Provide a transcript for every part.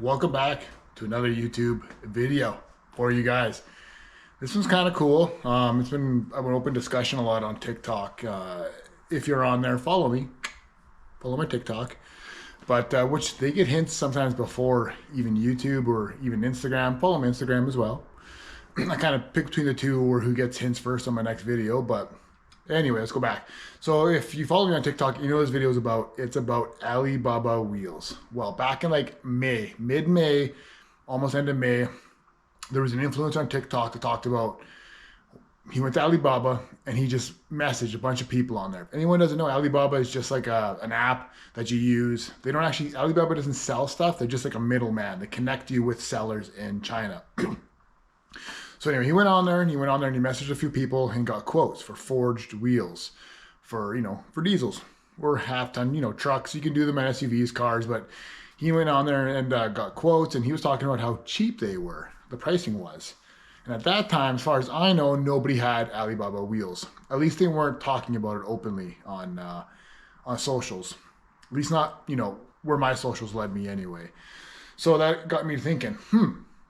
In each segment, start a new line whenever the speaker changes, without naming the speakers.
Welcome back to another YouTube video for you guys. This one's kind of cool. It's been an open discussion a lot on TikTok. If you're on there, follow me. Follow my TikTok. But which they get hints sometimes before even YouTube or even Instagram. Follow my Instagram as well. I kind of pick between the two or who gets hints first on my next video. But anyway, let's go back. So if you follow me on TikTok, you know this video is about. It's about Alibaba wheels. Well, back in like May, mid-May, almost end of May, there was an influencer on TikTok that talked about he went to Alibaba and he just messaged a bunch of people on there. If anyone doesn't know, Alibaba is just like an app that you use. They don't actually, Alibaba doesn't sell stuff. They're just like a middleman. They connect you with sellers in China. So anyway, he went on there and he messaged a few people and got quotes for forged wheels for, for diesels or half-ton, trucks. You can do them on SUVs, cars, but he went on there and got quotes, and he was talking about how cheap they were, the pricing was. And at that time, as far as I know, nobody had Alibaba wheels. At least they weren't talking about it openly on socials. At least not, where my socials led me anyway. So that got me thinking,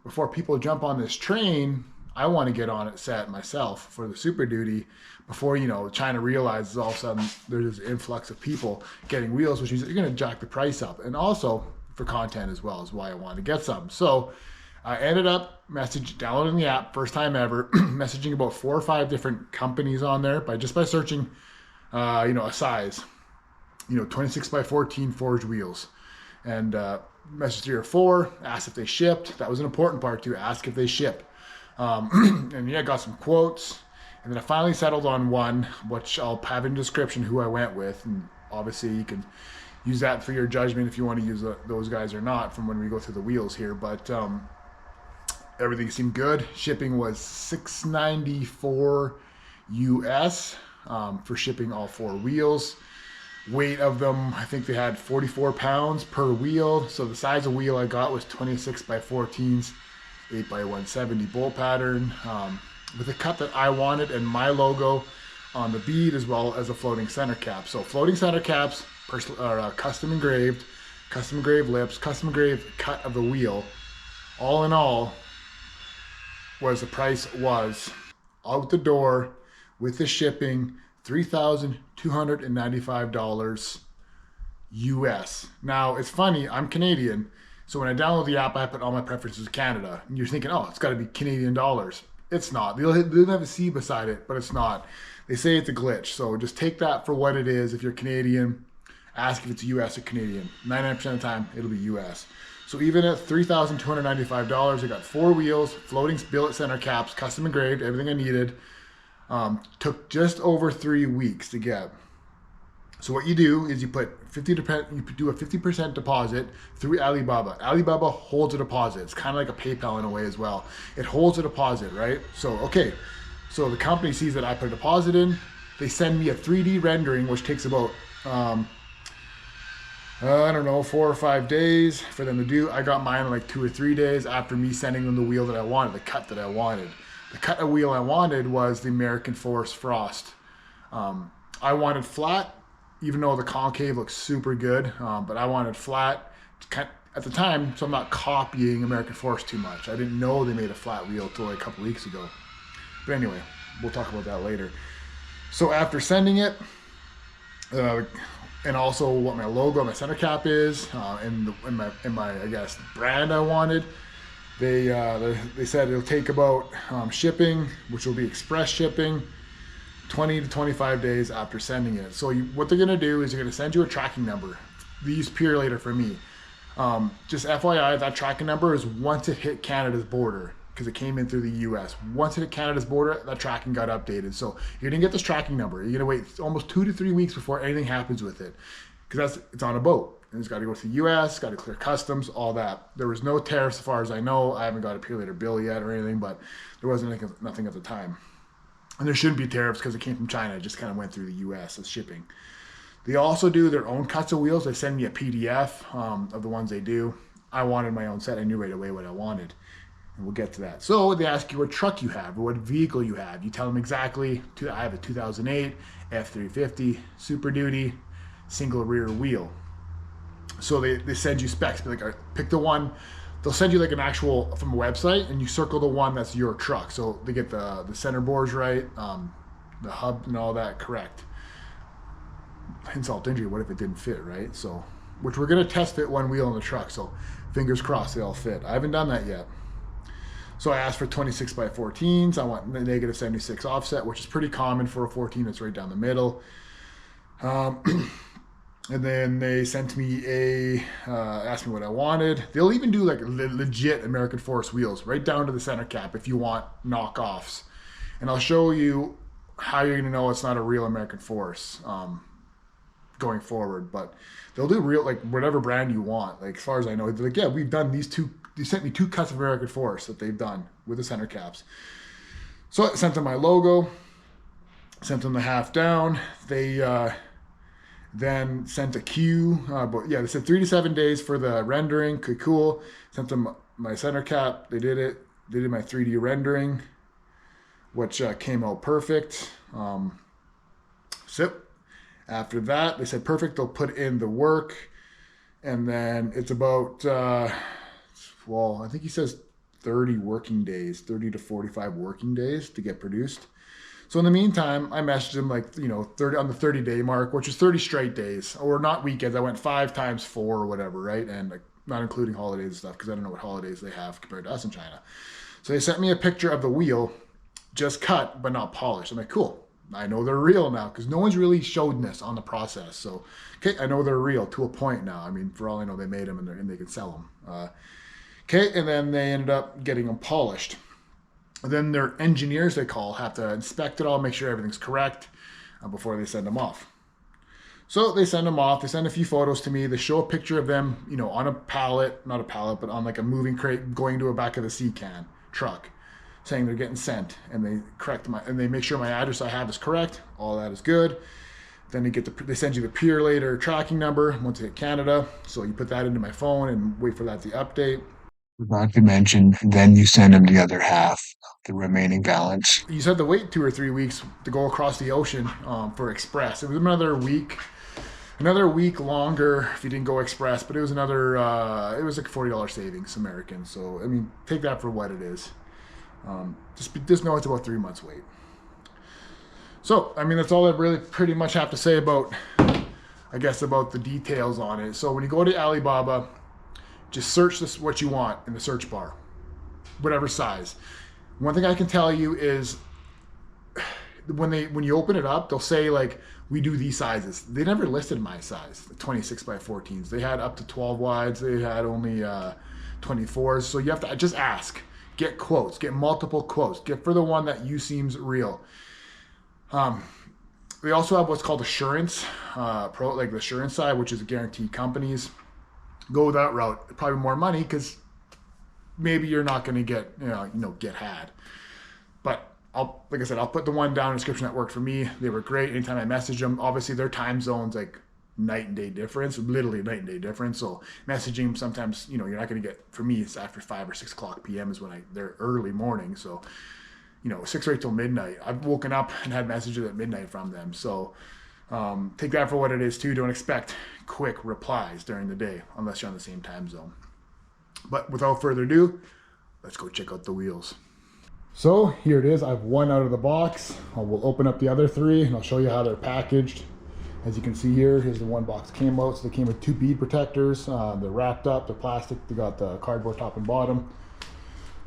before people jump on this train, I want to get on it set myself for the Super Duty before, China realizes all of a sudden there's this influx of people getting wheels, which means that you're going to jack the price up. And also for content as well is why I wanted to get some. So I ended up downloading the app, first time ever, messaging about 4 or 5 different companies on there by searching, a size, 26 by 14 forged wheels. And messaged 3 or 4, asked if they shipped. That was an important part too, ask if they ship. And yeah, got some quotes. And then I finally settled on one, which I'll have in the description who I went with. And obviously you can use that for your judgment if you want to use those guys or not from when we go through the wheels here. But everything seemed good. Shipping was $694 US for shipping all 4 wheels. Weight of them, I think they had 44 pounds per wheel. So the size of wheel I got was 26 by 14s, 8 by 170 bolt pattern, with a cut that I wanted and my logo on the bead, as well as a floating center cap. So floating center caps, custom engraved lips, custom engraved cut of the wheel. All in all, the price was out the door with the shipping, $3,295 US. Now it's funny, I'm Canadian, so when I download the app, I put all my preferences Canada. And you're thinking, oh, it's got to be Canadian dollars. It's not. They don't have a C beside it, but it's not. They say it's a glitch, so just take that for what it is. If you're Canadian, ask if it's US or Canadian. 99% of the time, it'll be US. So even at $3,295, I got 4 wheels, floating billet center caps, custom engraved, everything I needed. Took just over 3 weeks to get. So what you do is you do a 50% deposit through Alibaba. Alibaba holds a deposit. It's kind of like a PayPal in a way as well. It holds a deposit, right? So, okay. So the company sees that I put a deposit in. They send me a 3D rendering, which takes about, I don't know, 4 or 5 days for them to do. I got mine in like 2 or 3 days after me sending them the wheel that I wanted, the cut that I wanted. The cut of wheel I wanted was the American Force Frost. I wanted flat, even though the concave looks super good, but I wanted flat at the time, so I'm not copying American Force too much. I didn't know they made a flat wheel until like a couple weeks ago. But anyway, we'll talk about that later. So after sending it, and also what my logo, my center cap is, and my I guess brand I wanted, they said it'll take about shipping, which will be express shipping, 20 to 25 days after sending it. So what they're gonna do is they're gonna send you a tracking number. They use Purelator for me. Just FYI, that tracking number is once it hit Canada's border, because it came in through the US. Once it hit Canada's border, that tracking got updated. So you're gonna get this tracking number. You're gonna wait almost 2 to 3 weeks before anything happens with it, because it's on a boat. And it's got to go to the US, got to clear customs, all that. There was no tariffs as far as I know. I haven't got a Purelator bill yet or anything, but there wasn't nothing at the time. And there shouldn't be tariffs because it came from China. It just kind of went through the US as shipping. They also do their own cuts of wheels. They send me a PDF of the ones they do. I wanted my own set. I knew right away what I wanted. And we'll get to that. So they ask you what truck you have or what vehicle you have. You tell them exactly. I have a 2008 F350 Super Duty single rear wheel. So they send you specs. Be like, all right, pick the one. They'll send you like an actual from a website, and you circle the one that's your truck. So they get the center bores right, the hub and all that correct. Insult to injury, what if it didn't fit, right? So, which we're gonna test fit one wheel in the truck. So fingers crossed they all fit. I haven't done that yet. So I asked for 26 by 14s. I want the negative 76 offset, which is pretty common for a 14. It's right down the middle. And then they sent me asked me what I wanted. They'll even do like legit American Force wheels right down to the center cap if you want knockoffs. And I'll show you how you're gonna know it's not a real American Force going forward. But they'll do real, like whatever brand you want. Like as far as I know, they're like, yeah, we've done these two. They sent me 2 cuts of American Force that they've done with the center caps. So I sent them my logo, sent them the half down. They then sent a queue, but yeah, they said 3 to 7 days for the rendering. Cool. Sent them my center cap. They did it. They did my 3D rendering, which came out perfect. Sip. After that, they said perfect. They'll put in the work, and then it's about well, I think he says 30 working days, 30 to 45 working days to get produced. So in the meantime, I messaged him like, 30 on the 30-day mark, which is 30 straight days, or not weekends. I went 5 times 4 or whatever, right? And like not including holidays and stuff, because I don't know what holidays they have compared to us in China. So they sent me a picture of the wheel, just cut, but not polished. I'm like, cool. I know they're real now, because no one's really showed this on the process. So, okay, I know they're real to a point now. I mean, for all I know, they made them and they can sell them. Okay, and then they ended up getting them polished. Then their engineers, they call, have to inspect it all, make sure everything's correct before they send them off. So they send them off. They send a few photos to me. They show a picture of them, on a pallet, not a pallet, but on like a moving crate going to a back of the C-can truck, saying they're getting sent. And they make sure my address I have is correct. All that is good. Then they send you the Pure Later tracking number once you hit Canada. So you put that into my phone and wait for that to update.
Not to mention, then you send them the other half, the remaining balance.
You just had to wait 2 or 3 weeks to go across the ocean for express. It was another week longer if you didn't go express, but it was it was like $40 savings American. So I mean, take that for what it is. Just know it's about 3 months wait. So I mean, that's all I really pretty much have to say about, I guess, about the details on it. So when you go to Alibaba, just search this what you want in the search bar, whatever size. One thing I can tell you is when you open it up, they'll say like, we do these sizes. They never listed my size, the 26 by 14s. They had up to 12 wides. They had only 24s. So you have to just ask, get quotes, get multiple quotes, get for the one that you seems real. They also have what's called assurance, like the assurance side, which is guaranteed companies. Go that route, probably more money because maybe you're not going to get get had. But like I said, I'll put the one down in the description that worked for me. They were great. Anytime I message them, obviously their time zone's like night and day difference, literally night and day difference. So messaging them sometimes, you're not going to get, for me, it's after 5 or 6 o'clock p.m. is when they're early morning. So 6 right till midnight. I've woken up and had messages at midnight from them. So take that for what it is too. Don't expect quick replies during the day unless you're on the same time zone. But without further ado, let's go check out the wheels. So here it is. I have one out of the box. I will open up the other 3 and I'll show you how they're packaged. As you can see here, here's the one box came out. So they came with 2 bead protectors. They're wrapped up, they're plastic. They got the cardboard top and bottom.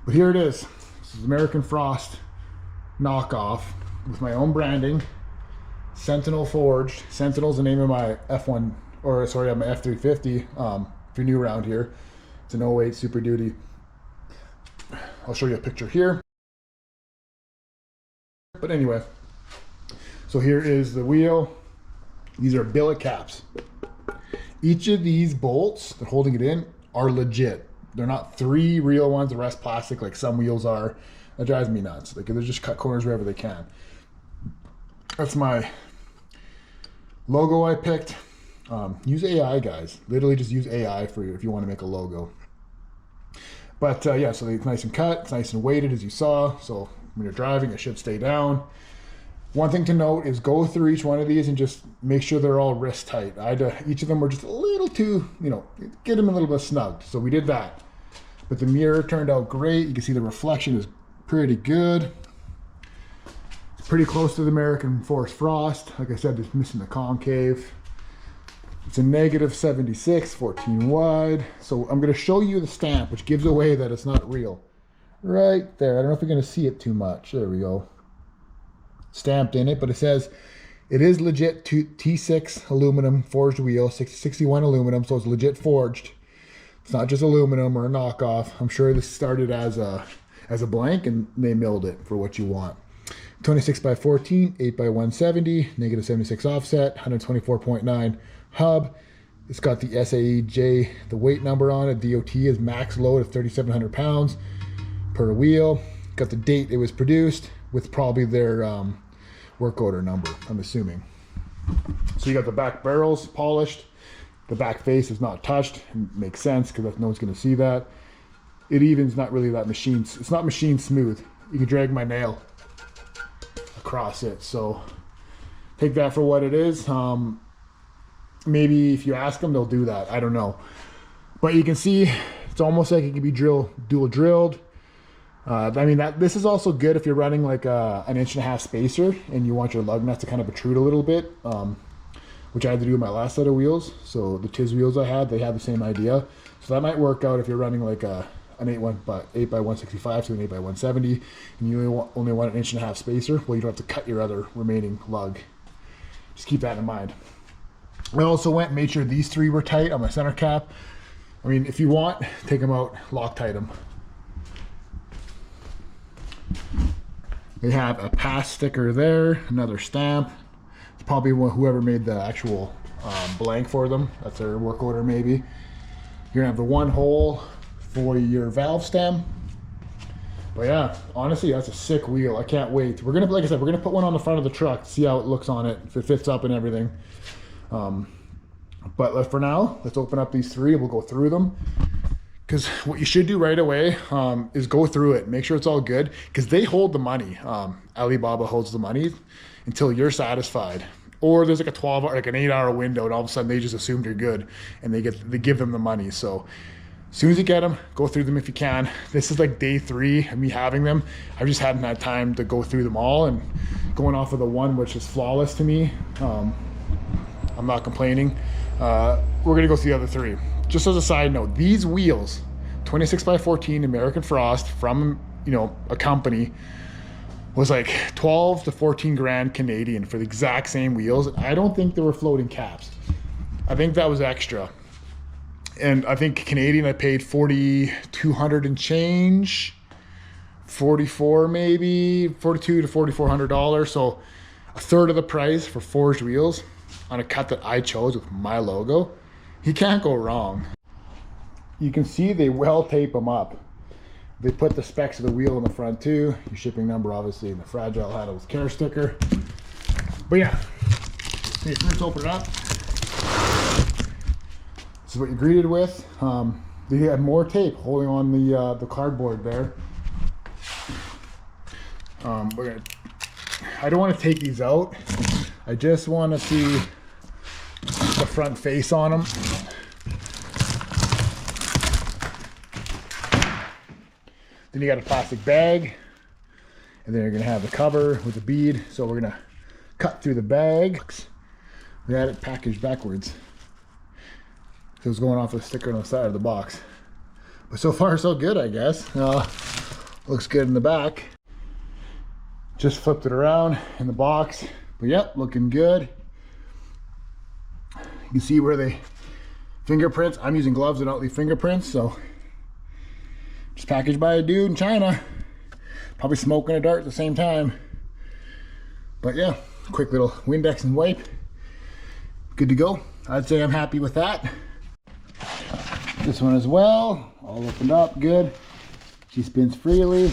But here it is. This is American Frost knockoff with my own branding. Sentinel forged. Sentinel's the name of my my F350. If you're new around here, it's an '08 Super Duty. I'll show you a picture here. But anyway, so here is the wheel. These are billet caps. Each of these bolts that are holding it in are legit. They're not 3 real ones, the rest plastic like some wheels are. That drives me nuts. Like, they're just cut corners wherever they can. That's my logo I picked. Use AI, guys. Literally just use AI for you if you want to make a logo. But yeah, so it's nice and cut. It's nice and weighted, as you saw. So when you're driving, it should stay down. One thing to note is go through each one of these and just make sure they're all wrist tight. Each of them were just a little too, get them a little bit snug. So we did that. But the mirror turned out great. You can see the reflection is pretty good. It's pretty close to the American Forest Frost. Like I said, it's missing the concave. It's a negative 76, 14 wide. So I'm gonna show you the stamp, which gives away that it's not real. Right there. I don't know if you're gonna see it too much. There we go. Stamped in it, but it says it is legit T6 aluminum forged wheel, 61 aluminum, so it's legit forged. It's not just aluminum or a knockoff. I'm sure this started as a blank and they milled it for what you want. 26 by 14, 8 by 170, negative 76 offset, 124.9 hub. It's got the SAEJ, the weight number on it. DOT is max load of 3,700 pounds per wheel. Got the date it was produced with probably their work order number, I'm assuming. So you got the back barrels polished. The back face is not touched. It makes sense because no one's going to see that. It even's not really that it's not machine smooth. You can drag my nail across it. So take that for what it is. Maybe if you ask them, they'll do that. I don't know. But you can see it's almost like it can be dual drilled. I mean, this is also good if you're running like an 1.5 inch spacer and you want your lug nuts to kind of protrude a little bit, which I had to do with my last set of wheels. So the Tiz wheels I had, they had the same idea. So that might work out if you're running like an 8 by 165 to an 8 by 170 and you only want an 1.5 inch spacer. Well, you don't have to cut your other remaining lug. Just keep that in mind. I also went and made sure these three were tight on my center cap. I mean, if you want, take them out, Loctite them. They have a pass sticker there, another stamp. It's probably whoever made the actual blank for them. That's their work order maybe. You're gonna have the one hole for your valve stem. But yeah, honestly, that's a sick wheel. I can't wait. We're gonna, like I said, we're gonna put one on the front of the truck, see how it looks on it, if it fits up and everything. But for now, let's open up these three and we'll go through them. Because what you should do right away is go through it, make sure it's all good, because they hold the money. Alibaba holds the money until you're satisfied. Or there's like a 12-hour, like an 8-hour window, and all of a sudden they just assume you're good, and they give them the money. So as soon as you get them, go through them if you can. This is like day 3 of me having them. I just hadn't had time to go through them all, and going off of the one which is flawless to me, I'm not complaining. We're gonna go through the other 3. Just as a side note, these wheels, 26 by 14 American Frost from a company, was like 12 to 14 grand Canadian for the exact same wheels. I don't think they were floating caps. I think that was extra. And I think Canadian, I paid 4,200 and change, 44 maybe, 42 to $4,400. So a third of the price for forged wheels on a cut that I chose with my logo. You can't go wrong. You can see they well tape them up. They put the specs of the wheel in the front too. Your shipping number, obviously, and the fragile handles care sticker. But yeah, okay, so let's open it up. This is what you're greeted with. They had more tape holding on the cardboard there. I don't want to take these out. I just want to see the front face on them. Then you got a plastic bag, and then you're gonna have the cover with the bead. So we're gonna cut through the bag. We had it packaged backwards. So it's going off the sticker on the side of the box. But so far so good, I guess. Looks good in the back. Just flipped it around in the box. But yep, looking good. You can see where the fingerprints, I'm using gloves that don't leave fingerprints, so just packaged by a dude in China. Probably smoking a dart at the same time. But yeah, quick little Windex and wipe. Good to go. I'd say I'm happy with that. This one as well, all opened up, good. She spins freely.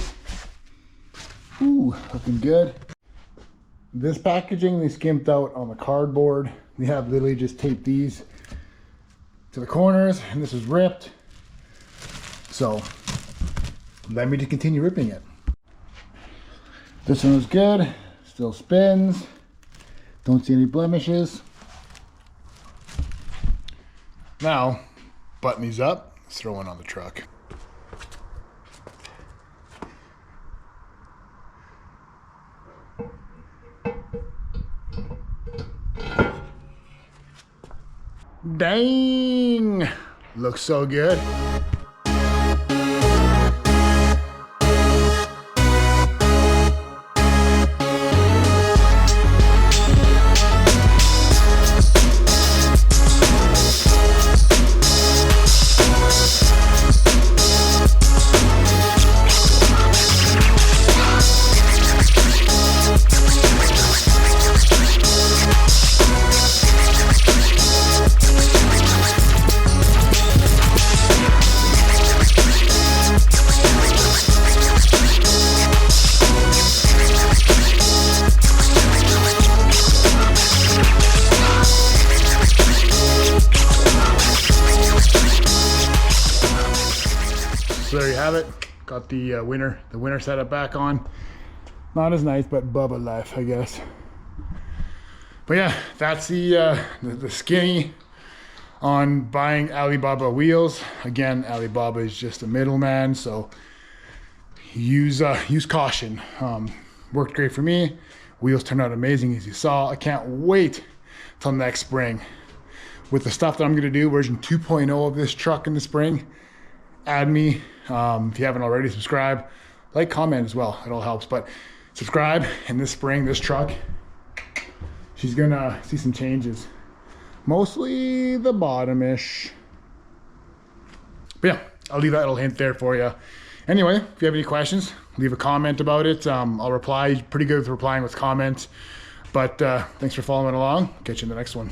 Ooh, looking good. This packaging, they skimped out on the cardboard. They have literally just taped these to the corners, and this is ripped. So, let me just continue ripping it. This one was good. Still spins. Don't see any blemishes. Now, button these up, let's throw one on the truck. Dang! Looks so good. So there you have it. Got the winner setup back on. Not as nice, but Bubba life, I guess. But yeah, that's the skinny on buying Alibaba wheels. Again, Alibaba is just a middleman, so use caution. Worked great for me. Wheels turned out amazing, as you saw. I can't wait till next spring with the stuff that I'm gonna do. Version 2.0 of this truck in the spring. Add me if you haven't already. Subscribe, like, comment as well. It all helps. But subscribe. In this spring, this truck, she's gonna see some changes. Mostly the bottom-ish. But yeah, I'll leave that little hint there for you. Anyway, if you have any questions, leave a comment about it. I'll reply. Pretty good with replying with comments. But thanks for following along. Catch you in the next one.